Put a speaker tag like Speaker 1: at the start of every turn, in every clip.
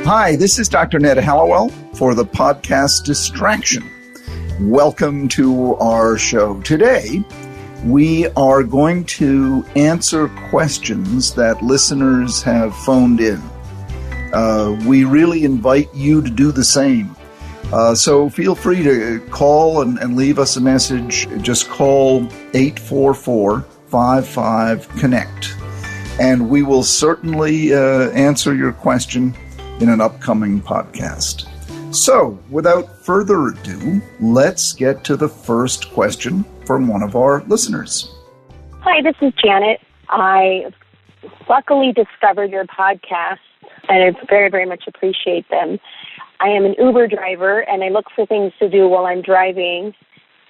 Speaker 1: Hi, this is Dr. Ned Hallowell for the podcast Distraction. Welcome to our show. Today, we are going to answer questions that listeners have phoned in. We really invite you to do the same. So feel free to call and leave us a message. Just call 844-55-CONNECT. And we will certainly answer your question in an upcoming podcast. So, without further ado, let's get to the first question from one of our listeners.
Speaker 2: Hi, this is Janet. I luckily discovered your podcast, and I very, very much appreciate them. I am an Uber driver, and I look for things to do while I'm driving.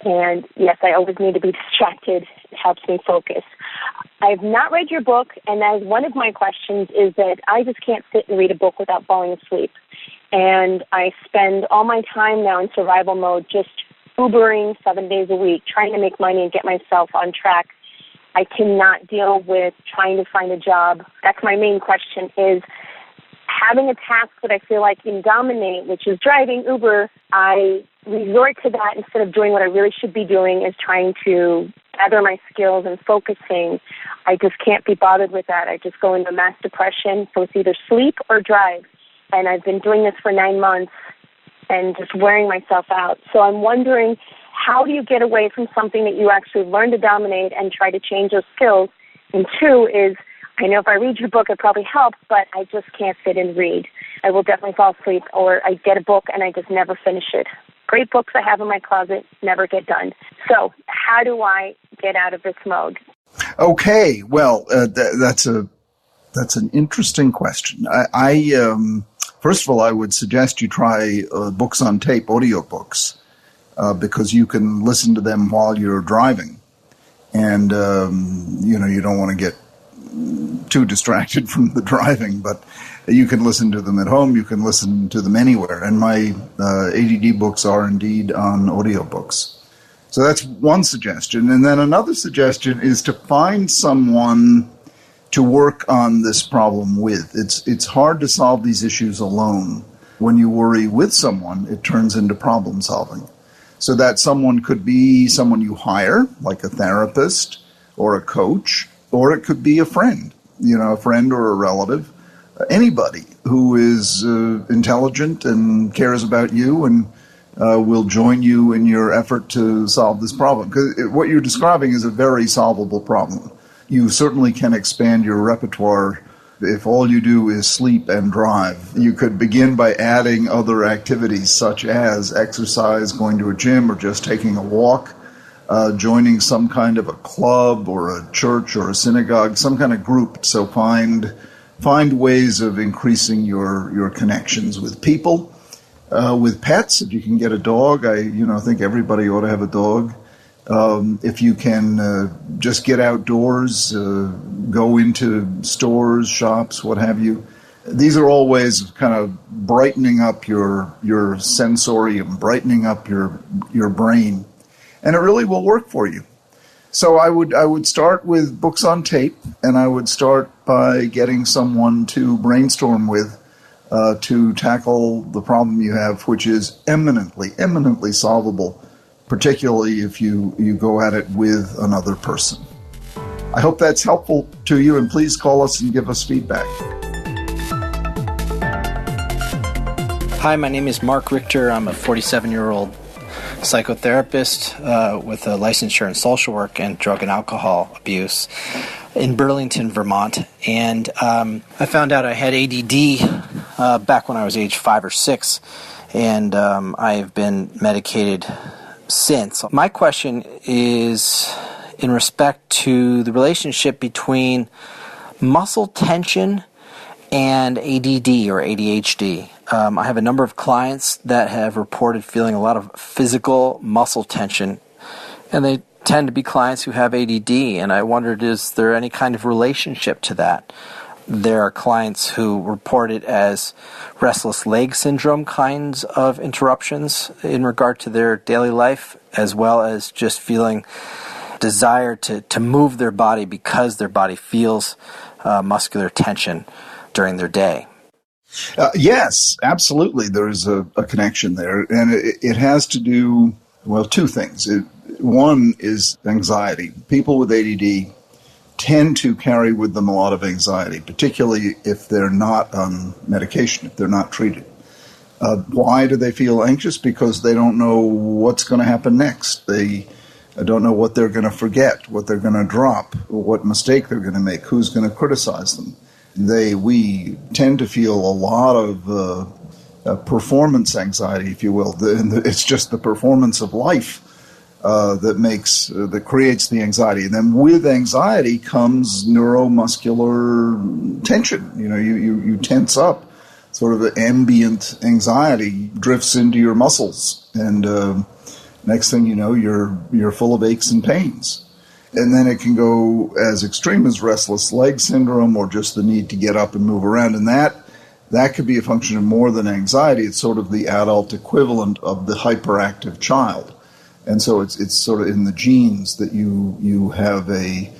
Speaker 2: And yes, I always need to be distracted. It helps me focus. I've not read your book, and as one of my questions is that I just can't sit and read a book without falling asleep. And I spend all my time now in survival mode just Ubering 7 days a week, trying to make money and get myself on track. I cannot deal with trying to find a job. That's my main question is having a task that I feel like can dominate, which is driving Uber. I resort to that instead of doing what I really should be doing is trying to gather my skills and focusing. I just can't be bothered with that. I just go into mass depression, so it's either sleep or drive. And I've been doing this for 9 months and just wearing myself out. So I'm wondering, how do you get away from something that you actually learn to dominate and try to change those skills? And two is, I know if I read your book, it probably helps, but I just can't sit and read. I will definitely fall asleep, or I get a book and I just never finish it. Great books I have in my closet, never get done. So how do I get out of this mode?
Speaker 1: Okay, well, that's an interesting question. First of all, I would suggest you try books on tape, audiobooks, because you can listen to them while you're driving. And, you don't want to get too distracted from the driving, but you can listen to them at home. You can listen to them anywhere. And my ADD books are indeed on audiobooks. So that's one suggestion. And then another suggestion is to find someone to work on this problem with. It's hard to solve these issues alone. When you worry with someone, it turns into problem solving. So that someone could be someone you hire, like a therapist or a coach, or it could be a friend, a friend or a relative, anybody who is intelligent and cares about you and will join you in your effort to solve this problem. Because what you're describing is a very solvable problem. You certainly can expand your repertoire if all you do is sleep and drive. You could begin by adding other activities such as exercise, going to a gym, or just taking a walk, joining some kind of a club or a church or a synagogue, some kind of group. So find ways of increasing your connections with people, with pets. If you can get a dog, I think everybody ought to have a dog. If you can just get outdoors, go into stores, shops, what have you. These are all ways of kind of brightening up your sensorium, brightening up your brain, and it really will work for you. So I would start with books on tape, and I would start by getting someone to brainstorm with to tackle the problem you have, which is eminently solvable, particularly if you go at it with another person. I hope that's helpful to you, and please call us and give us feedback.
Speaker 3: Hi, my name is Mark Richter. I'm a 47-year-old psychotherapist with a licensure in social work and drug and alcohol abuse in Burlington, Vermont. And I found out I had ADD back when I was age 5 or 6, and I have been medicated since. My question is in respect to the relationship between muscle tension and ADD or ADHD. I have a number of clients that have reported feeling a lot of physical muscle tension, and they tend to be clients who have ADD, and I wondered, is there any kind of relationship to that? There are clients who report it as restless leg syndrome kinds of interruptions in regard to their daily life, as well as just feeling desire to move their body because their body feels muscular tension during their day.
Speaker 1: Yes, absolutely. There is a connection there. And it has to do, well, two things. One is anxiety. People with ADD tend to carry with them a lot of anxiety, particularly if they're not on medication, if they're not treated. Why do they feel anxious? Because they don't know what's going to happen next. They don't know what they're going to forget, what they're going to drop, what mistake they're going to make, who's going to criticize them. We tend to feel a lot of performance anxiety, if you will. It's just the performance of life that creates the anxiety. And then with anxiety comes neuromuscular tension. You tense up. Sort of ambient anxiety drifts into your muscles, and next thing you know, you're full of aches and pains. And then it can go as extreme as restless leg syndrome, or just the need to get up and move around. And that could be a function of more than anxiety. It's sort of the adult equivalent of the hyperactive child. And so it's sort of in the genes that you have a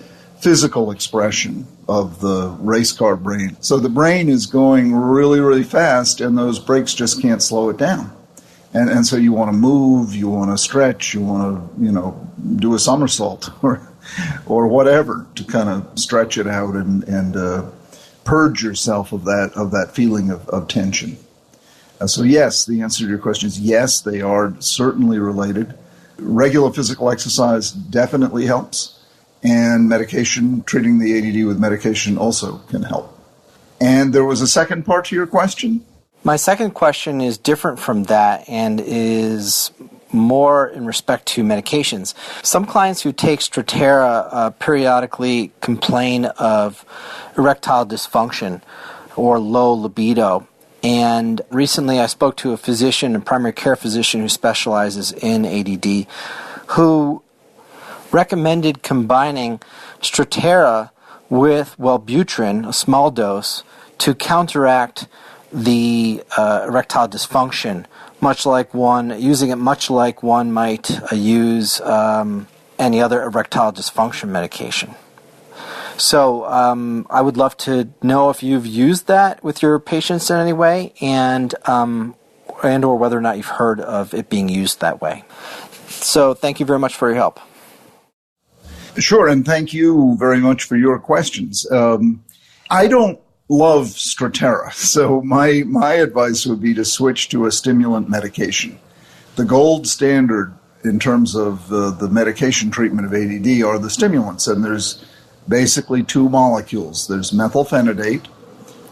Speaker 1: physical expression of the race car brain. So the brain is going really, really fast, and those brakes just can't slow it down. And so you want to move, you want to stretch, you want to, do a somersault or whatever to kind of stretch it out and purge yourself of that feeling of tension. So yes, the answer to your question is yes, they are certainly related. Regular physical exercise definitely helps. And medication, treating the ADD with medication also can help. And there was a second part to your question?
Speaker 3: My second question is different from that and is more in respect to medications. Some clients who take Strattera periodically complain of erectile dysfunction or low libido. And recently I spoke to a physician, a primary care physician who specializes in ADD, who recommended combining Strattera with Wellbutrin, a small dose, to counteract the erectile dysfunction, using it much like one might use any other erectile dysfunction medication. So I would love to know if you've used that with your patients in any way, and or whether or not you've heard of it being used that way. So thank you very much for your help.
Speaker 1: Sure, and thank you very much for your questions. I don't love Strattera, so my advice would be to switch to a stimulant medication. The gold standard in terms of the medication treatment of ADD are the stimulants, and there's basically two molecules. There's methylphenidate,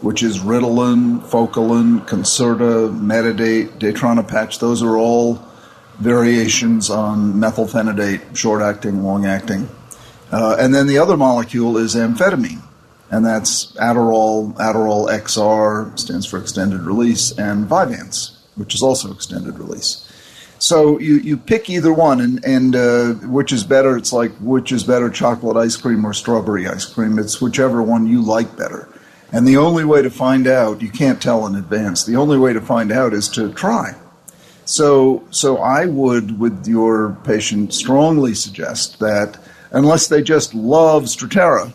Speaker 1: which is Ritalin, Focalin, Concerta, Metadate, Daytronopatch. Those are all variations on methylphenidate, short-acting, long-acting. And then the other molecule is amphetamine, and that's Adderall XR, stands for extended release, and Vyvanse, which is also extended release. So you pick either one, and which is better. It's like which is better, chocolate ice cream or strawberry ice cream. It's whichever one you like better. And the only way to find out, you can't tell in advance, the only way to find out is to try. So I would, with your patient, strongly suggest that unless they just love Strattera,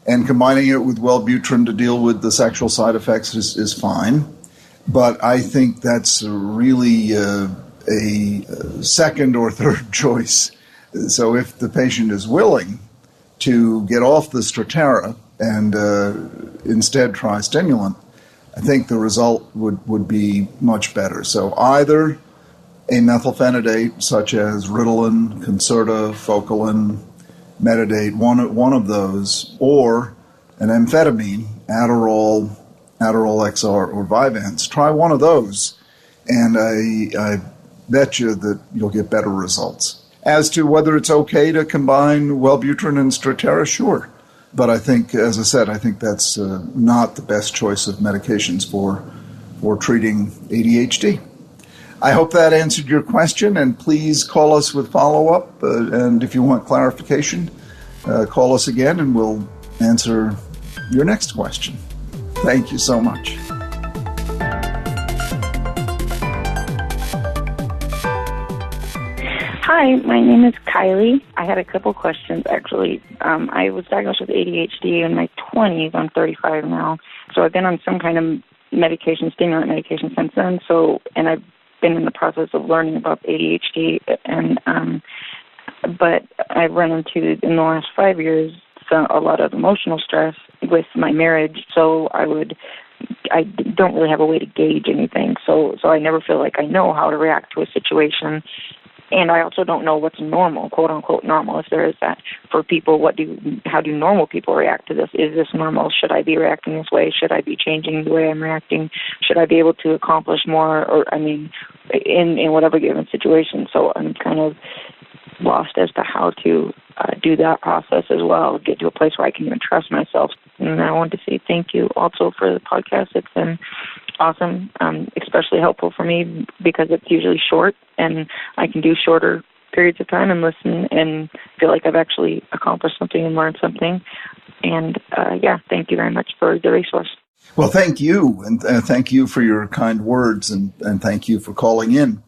Speaker 1: and combining it with Wellbutrin to deal with the sexual side effects is fine. But I think that's really a second or third choice. So if the patient is willing to get off the Strattera and instead try stimulant, I think the result would be much better. So either a methylphenidate such as Ritalin, Concerta, Focalin, Metadate, one of those, or an amphetamine, Adderall XR, or Vyvanse. Try one of those, and I bet you that you'll get better results. As to whether it's okay to combine Wellbutrin and Strattera, sure. But I think, as I said, that's not the best choice of medications for treating ADHD. I hope that answered your question, and please call us with follow-up. And if you want clarification, call us again, and we'll answer your next question. Thank you so much.
Speaker 4: Hi, my name is Kylie. I had a couple questions, actually. I was diagnosed with ADHD in my 20s. I'm 35 now. So I've been on some kind of stimulant medication since then. So, and I've been in the process of learning about ADHD, but I've run into, in the last 5 years, a lot of emotional stress with my marriage. So I don't really have a way to gauge anything. So I never feel like I know how to react to a situation. And I also don't know what's normal, quote unquote normal, if there is that. For people, how do normal people react to this? Is this normal? Should I be reacting this way? Should I be changing the way I'm reacting? Should I be able to accomplish more? In whatever given situation. So I'm kind of lost as to how to do that process as well, get to a place where I can even trust myself. And I want to say thank you also for the podcast. It's been awesome, especially helpful for me because it's usually short and I can do shorter periods of time and listen and feel like I've actually accomplished something and learned something. And thank you very much for the resource.
Speaker 1: Well, thank you, and thank you for your kind words, and thank you for calling in.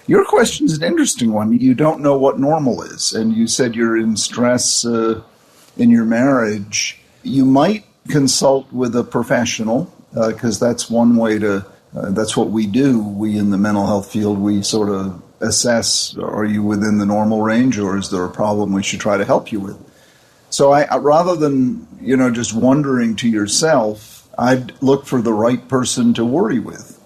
Speaker 1: Your question is an interesting one. You don't know what normal is, and you said you're in stress in your marriage. You might consult with a professional, because that's one way to, that's what we do. We in the mental health field, we sort of assess, are you within the normal range, or is there a problem we should try to help you with? So I rather than, just wondering to yourself, I'd look for the right person to worry with.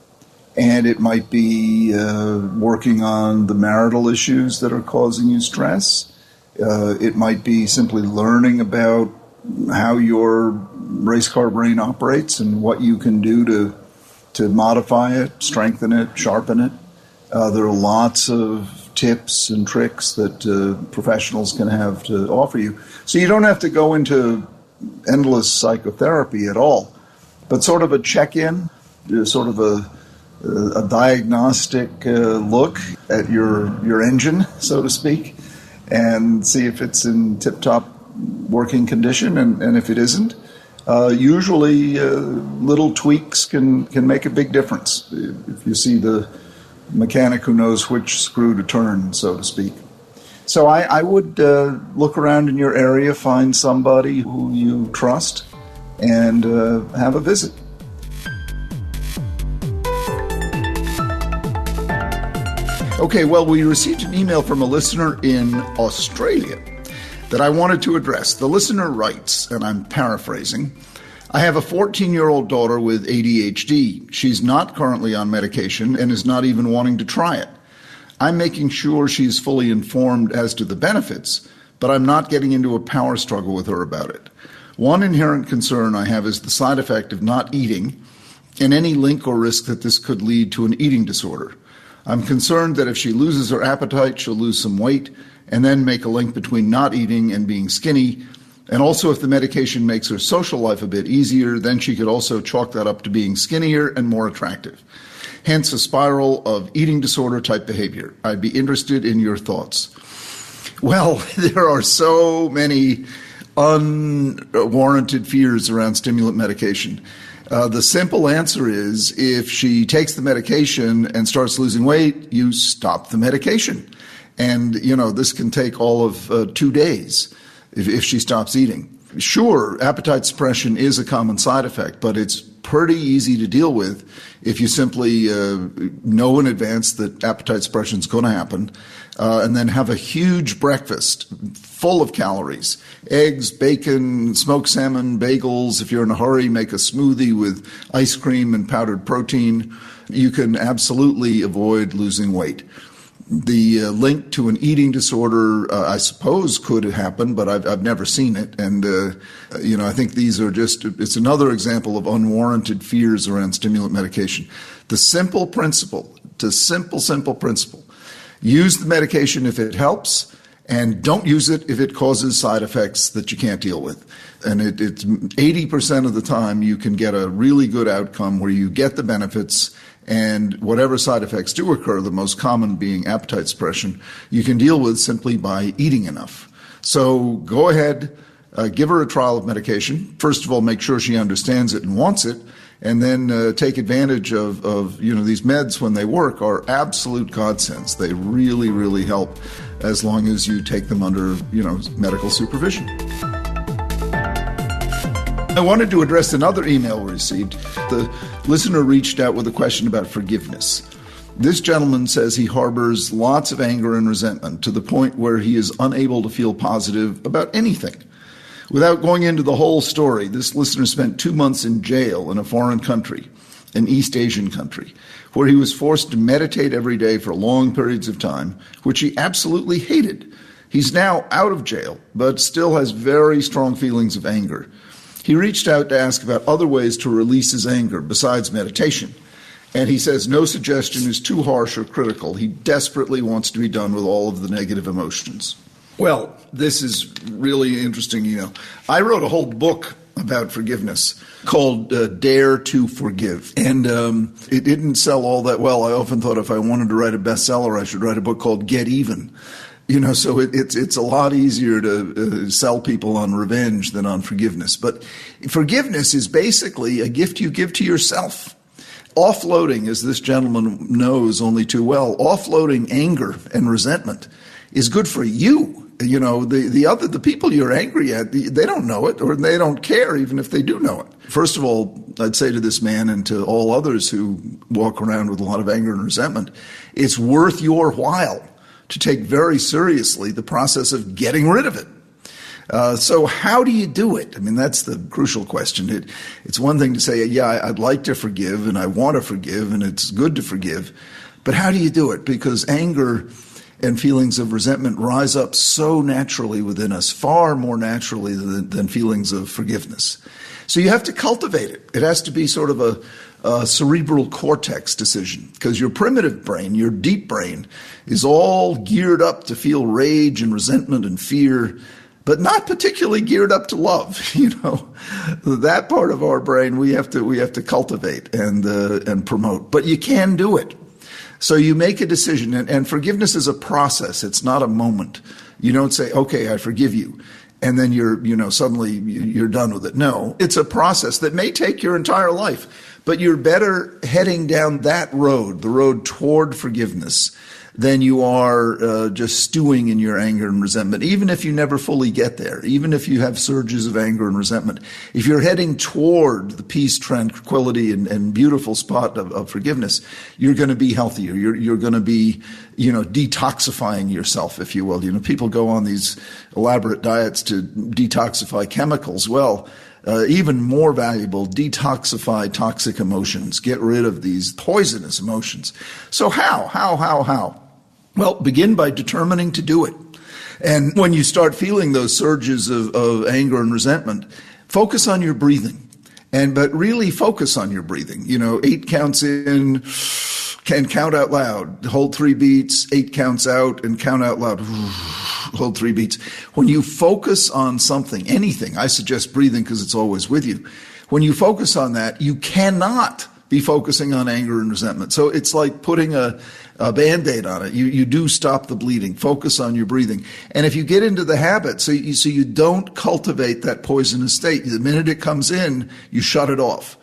Speaker 1: And it might be working on the marital issues that are causing you stress. It might be simply learning about how your race car brain operates and what you can do to modify it, strengthen it, sharpen it. There are lots of tips and tricks that professionals can have to offer you. So you don't have to go into endless psychotherapy at all, but sort of a check-in, sort of a diagnostic look at your engine, so to speak, and see if it's in tip-top working condition, and if it isn't, usually little tweaks can make a big difference if you see the mechanic who knows which screw to turn, so to speak. So I would look around in your area, find somebody who you trust, and have a visit. Okay, well, we received an email from a listener in Australia that I wanted to address. The listener writes, and I'm paraphrasing, I have a 14-year-old daughter with ADHD. She's not currently on medication and is not even wanting to try it. I'm making sure she's fully informed as to the benefits, but I'm not getting into a power struggle with her about it. One inherent concern I have is the side effect of not eating and any link or risk that this could lead to an eating disorder. I'm concerned that if she loses her appetite, she'll lose some weight and then make a link between not eating and being skinny. And also if the medication makes her social life a bit easier, then she could also chalk that up to being skinnier and more attractive. Hence a spiral of eating disorder type behavior. I'd be interested in your thoughts. Well, there are so many unwarranted fears around stimulant medication. The simple answer is if she takes the medication and starts losing weight, you stop the medication. And, this can take all of 2 days if she stops eating. Sure, appetite suppression is a common side effect, but it's pretty easy to deal with if you simply know in advance that appetite suppression is going to happen, and then have a huge breakfast full of calories. Eggs, bacon, smoked salmon, bagels. If you're in a hurry, make a smoothie with ice cream and powdered protein. You can absolutely avoid losing weight. The link to an eating disorder, I suppose, could happen, but I've never seen it. And, I think these are it's another example of unwarranted fears around stimulant medication. The simple principle, simple principle, use the medication if it helps, and don't use it if it causes side effects that you can't deal with. And it's 80% of the time you can get a really good outcome where you get the benefits, and whatever side effects do occur, the most common being appetite suppression, you can deal with simply by eating enough. So go ahead, give her a trial of medication. First of all, make sure she understands it and wants it, and then take advantage of these meds when they work are absolute godsends. They really, really help as long as you take them under, medical supervision. I wanted to address another email we received. The listener reached out with a question about forgiveness. This gentleman says he harbors lots of anger and resentment to the point where he is unable to feel positive about anything. Without going into the whole story, this listener spent 2 months in jail in a foreign country, an East Asian country, where he was forced to meditate every day for long periods of time, which he absolutely hated. He's now out of jail, but still has very strong feelings of anger. He reached out to ask about other ways to release his anger besides meditation. And he says no suggestion is too harsh or critical. He desperately wants to be done with all of the negative emotions. Well, this is really interesting. I wrote a whole book about forgiveness called Dare to Forgive. And it didn't sell all that well. I often thought if I wanted to write a bestseller, I should write a book called Get Even. So it's a lot easier to sell people on revenge than on forgiveness. But forgiveness is basically a gift you give to yourself. Offloading, as this gentleman knows only too well, offloading anger and resentment is good for you. The people you're angry at, they don't know it, or they don't care even if they do know it. First of all, I'd say to this man and to all others who walk around with a lot of anger and resentment, it's worth your while to take very seriously the process of getting rid of it. So how do you do it? I mean, that's the crucial question. It's one thing to say, yeah, I'd like to forgive and I want to forgive and it's good to forgive, but how do you do it? Because anger and feelings of resentment rise up so naturally within us, far more naturally than feelings of forgiveness. So you have to cultivate it. It has to be sort of a cerebral cortex decision, because your primitive brain, your deep brain, is all geared up to feel rage and resentment and fear, but not particularly geared up to love. That part of our brain we have to cultivate and promote. But you can do it. So you make a decision, and forgiveness is a process. It's not a moment. You don't say, "Okay, I forgive you," and then suddenly you're done with it. No, it's a process that may take your entire life, but you're better heading down that road, the road toward forgiveness, than you are just stewing in your anger and resentment, even if you never fully get there, even if you have surges of anger and resentment. If you're heading toward the peace, tranquility, and beautiful spot of forgiveness, you're going to be healthier. You're going to be, detoxifying yourself, if you will. People go on these elaborate diets to detoxify chemicals. Well, even more valuable, detoxify toxic emotions. Get rid of these poisonous emotions. So how? Well, begin by determining to do it. And when you start feeling those surges of anger and resentment, focus on your breathing. But really focus on your breathing. 8 counts in, can count out loud. Hold 3 beats, 8 counts out, and count out loud. Hold 3 beats. When you focus on something, anything, I suggest breathing because it's always with you. When you focus on that, you cannot be focusing on anger and resentment. So it's like putting a Band-Aid on it. You do stop the bleeding. Focus on your breathing. And if you get into the habit, so you don't cultivate that poisonous state, the minute it comes in, you shut it off.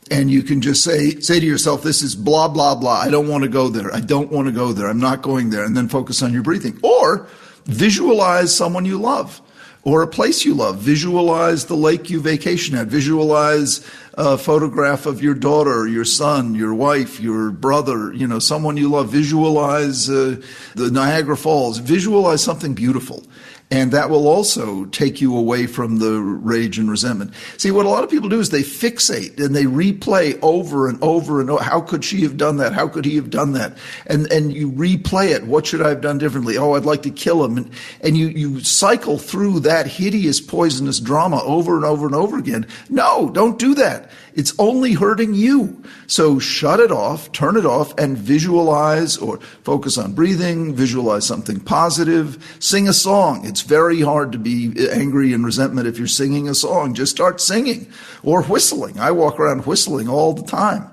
Speaker 1: And you can just say to yourself, this is blah, blah, blah. I don't want to go there. I don't want to go there. I'm not going there. And then focus on your breathing. Or visualize someone you love or a place you love. Visualize the lake you vacation at. Visualize a photograph of your daughter, your son, your wife, your brother, someone you love. Visualize the Niagara Falls. Visualize something beautiful. And that will also take you away from the rage and resentment. See, what a lot of people do is they fixate and they replay over and over and over. How could she have done that? How could he have done that? And you replay it. What should I have done differently? Oh, I'd like to kill him. And you cycle through that hideous, poisonous drama over and over and over again. No, don't do that. It's only hurting you. So shut it off, turn it off, and visualize or focus on breathing, visualize something positive, sing a song. It's very hard to be angry and resentment if you're singing a song. Just start singing or whistling. I walk around whistling all the time.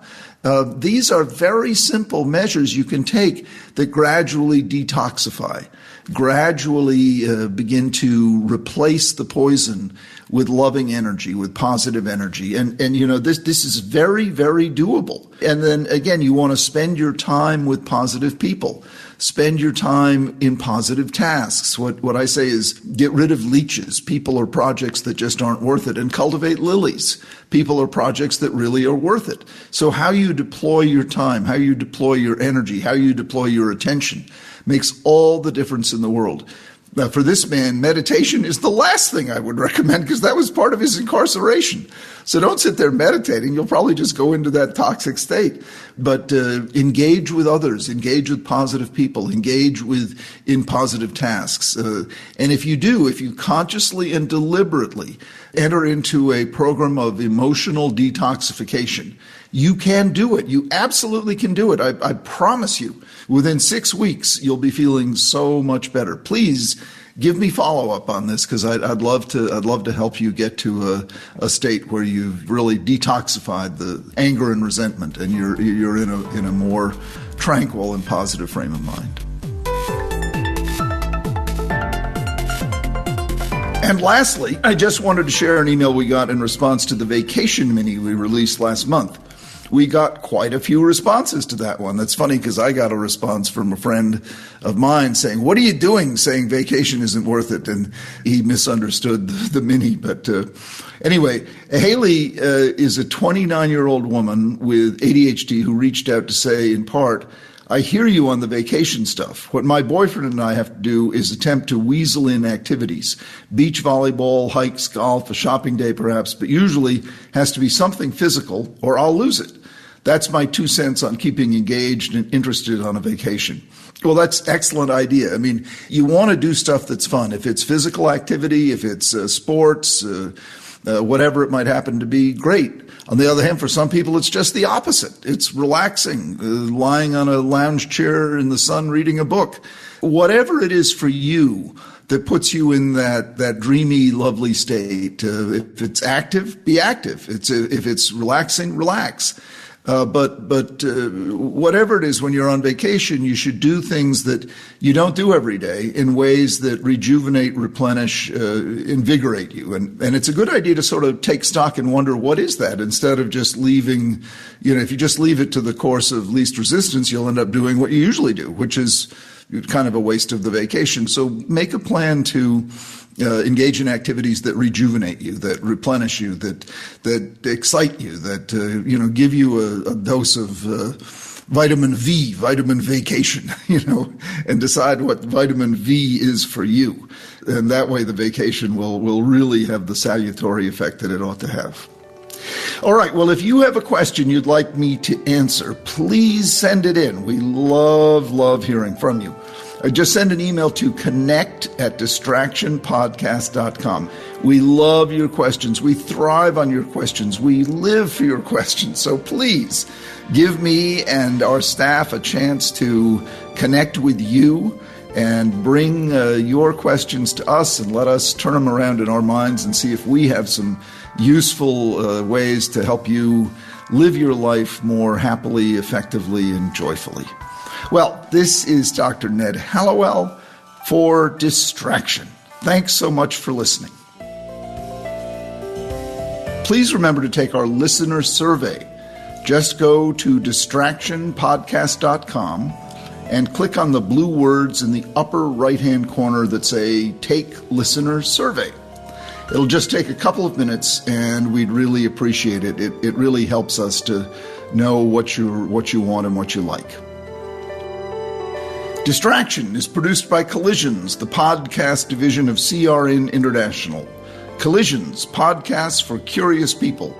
Speaker 1: These are very simple measures you can take that gradually detoxify. gradually begin to replace the poison with loving energy, with positive energy. And this is very, very doable. And then again, you want to spend your time with positive people. Spend your time in positive tasks. What I say is get rid of leeches, people or projects that just aren't worth it, and cultivate lilies, people or projects that really are worth it. So how you deploy your time, how you deploy your energy, how you deploy your attention makes all the difference in the world. Now, for this man, meditation is the last thing I would recommend because that was part of his incarceration. So don't sit there meditating. You'll probably just go into that toxic state. But engage with others, engage with positive people, engage in positive tasks. And if you consciously and deliberately enter into a program of emotional detoxification, you can do it. You absolutely can do it. I promise you. Within 6 weeks, you'll be feeling so much better. Please give me follow-up on this because I'd love to help you get to a state where you've really detoxified the anger and resentment, and you're in a more tranquil and positive frame of mind. And lastly, I just wanted to share an email we got in response to the vacation mini we released last month. We got quite a few responses to that one. That's funny because I got a response from a friend of mine saying, "What are you doing saying vacation isn't worth it?" And he misunderstood the mini. But anyway, Haley is a 29-year-old woman with ADHD who reached out to say, in part, "I hear you on the vacation stuff. What my boyfriend and I have to do is attempt to weasel in activities, beach volleyball, hikes, golf, a shopping day perhaps, but usually has to be something physical or I'll lose it. That's my 2 cents on keeping engaged and interested on a vacation." Well, that's an excellent idea. I mean, you want to do stuff that's fun. If it's physical activity, if it's sports, whatever it might happen to be, great. On the other hand, for some people, it's just the opposite. It's relaxing, lying on a lounge chair in the sun, reading a book. Whatever it is for you that puts you in that dreamy, lovely state. If it's active, be active. If it's relaxing, relax. But whatever it is, when you're on vacation, you should do things that you don't do every day in ways that rejuvenate, replenish, invigorate you. And it's a good idea to sort of take stock and wonder, what is that? Instead of just leaving, if you just leave it to the course of least resistance, you'll end up doing what you usually do, which is kind of a waste of the vacation. So make a plan to engage in activities that rejuvenate you, that replenish you, that excite you, that give you a dose of vitamin V, vitamin vacation, and decide what vitamin V is for you. And that way the vacation will really have the salutary effect that it ought to have. All right, well, if you have a question you'd like me to answer, please send it in. We love hearing from you. Just send an email to connect@distractionpodcast.com. We love your questions. We thrive on your questions. We live for your questions. So please give me and our staff a chance to connect with you and bring your questions to us and let us turn them around in our minds and see if we have some useful ways to help you live your life more happily, effectively, and joyfully. Well, this is Dr. Ned Hallowell for Distraction. Thanks so much for listening. Please remember to take our listener survey. Just go to distractionpodcast.com and click on the blue words in the upper right-hand corner that say Take Listener Survey. It'll just take a couple of minutes, and we'd really appreciate it. It really helps us to know what you want and what you like. Distraction is produced by Collisions, the podcast division of CRN International. Collisions, podcasts for curious people.